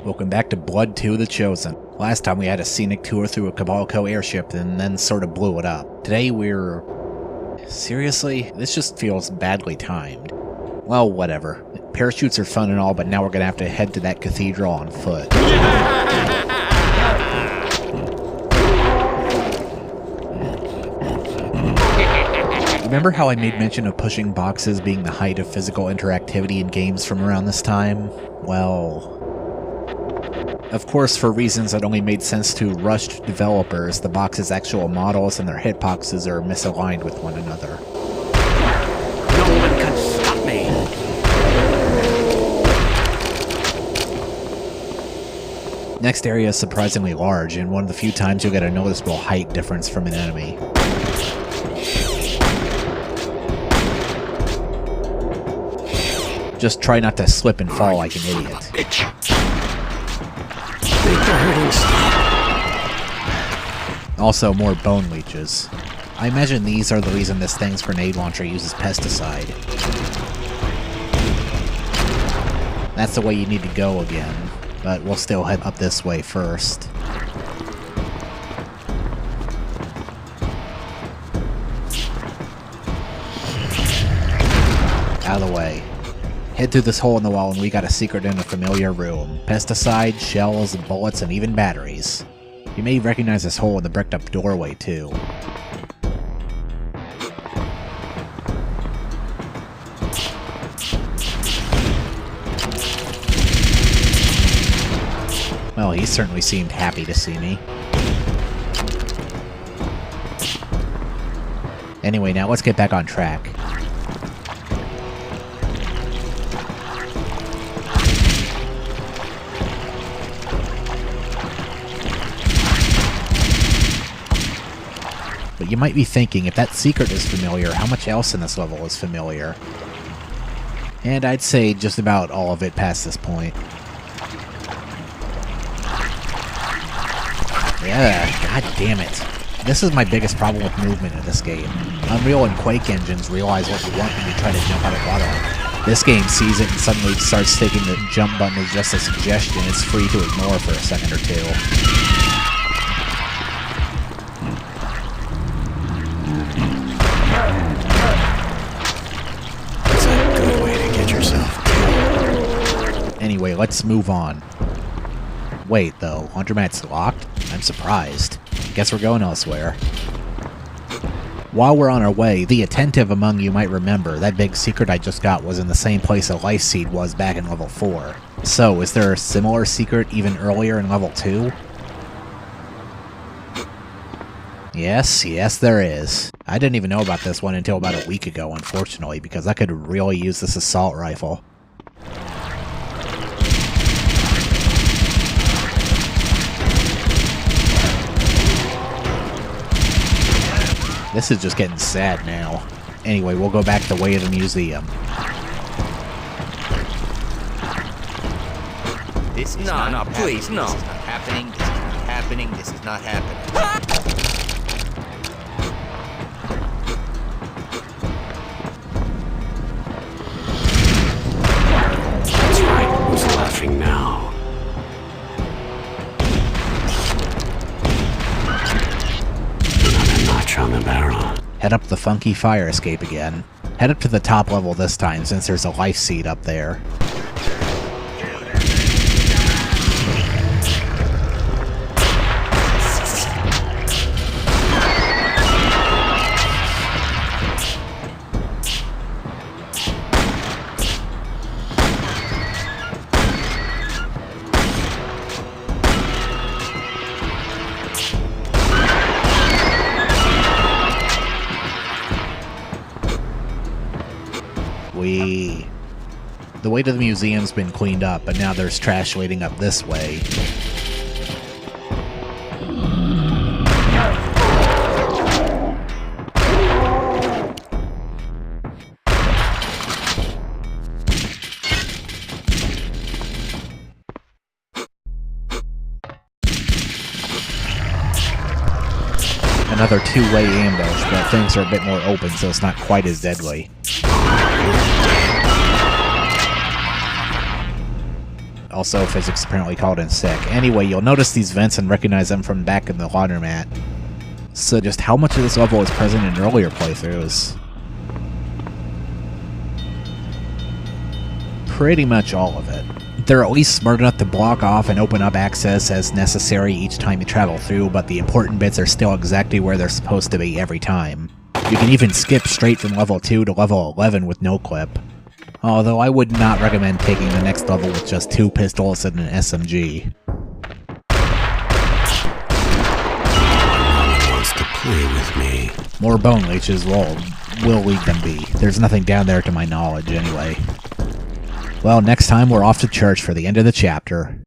Welcome back to Blood 2: The Chosen. Last time we had a scenic tour through a Cabalco airship and then sort of blew it up. Today we're... Seriously? This just feels badly timed. Well, whatever. Parachutes are fun and all, but now we're gonna have to head to that cathedral on foot. Remember how I made mention of pushing boxes being the height of physical interactivity in games from around this time? Well... Of course, for reasons that only made sense to rushed developers, the box's actual models and their hitboxes are misaligned with one another. No one can stop me! Next area is surprisingly large, and one of the few times you'll get a noticeable height difference from an enemy. Just try not to slip and fall like an idiot. Also, more bone leeches. I imagine these are the reason this thing's grenade launcher uses pesticide. That's the way you need to go again, but we'll still head up this way first. Out of the way. Head through this hole in the wall and we got a secret in a familiar room. Pesticide, shells, bullets, and even batteries. You may recognize this hole in the bricked up doorway too. Well, he certainly seemed happy to see me. Anyway, now let's get back on track. But you might be thinking, if that secret is familiar, how much else in this level is familiar? And I'd say just about all of it past this point. Yeah, god damn it. This is my biggest problem with movement in this game. Unreal and Quake engines realize what you want when you try to jump out of water. This game sees it and suddenly starts taking the jump button as just a suggestion it's free to ignore for a second or two. Anyway, let's move on. Wait, though, laundromat's locked? I'm surprised. Guess we're going elsewhere. While we're on our way, the attentive among you might remember that big secret I just got was in the same place a Weiss Seat was back in level 4. So, is there a similar secret even earlier in level 2? Yes, there is. I didn't even know about this one until about a week ago, unfortunately, because I could really use this assault rifle. This is just getting sad now. Anyway, we'll go back the way of the museum. This is not please, no. This is not happening, this is not happening, this is not happening. That's right, who's laughing now? On the barrel. Head up the funky fire escape again. Head up to the top level this time since there's a Weiss Seat up there. The way to the museum's been cleaned up, but now there's trash leading up this way. Another two-way ambush, but things are a bit more open, so it's not quite as deadly. Also, physics apparently called in sick. Anyway, you'll notice these vents and recognize them from back in the laundromat. So just how much of this level is present in earlier playthroughs? Pretty much all of it. They're at least smart enough to block off and open up access as necessary each time you travel through, but the important bits are still exactly where they're supposed to be every time. You can even skip straight from level 2 to level 11 with no clip. Although I would not recommend taking the next level with just 2 pistols and an SMG. Wants to play with me. More bone leeches, we'll leave them be. There's nothing down there to my knowledge anyway. Well, next time we're off to church for the end of the chapter.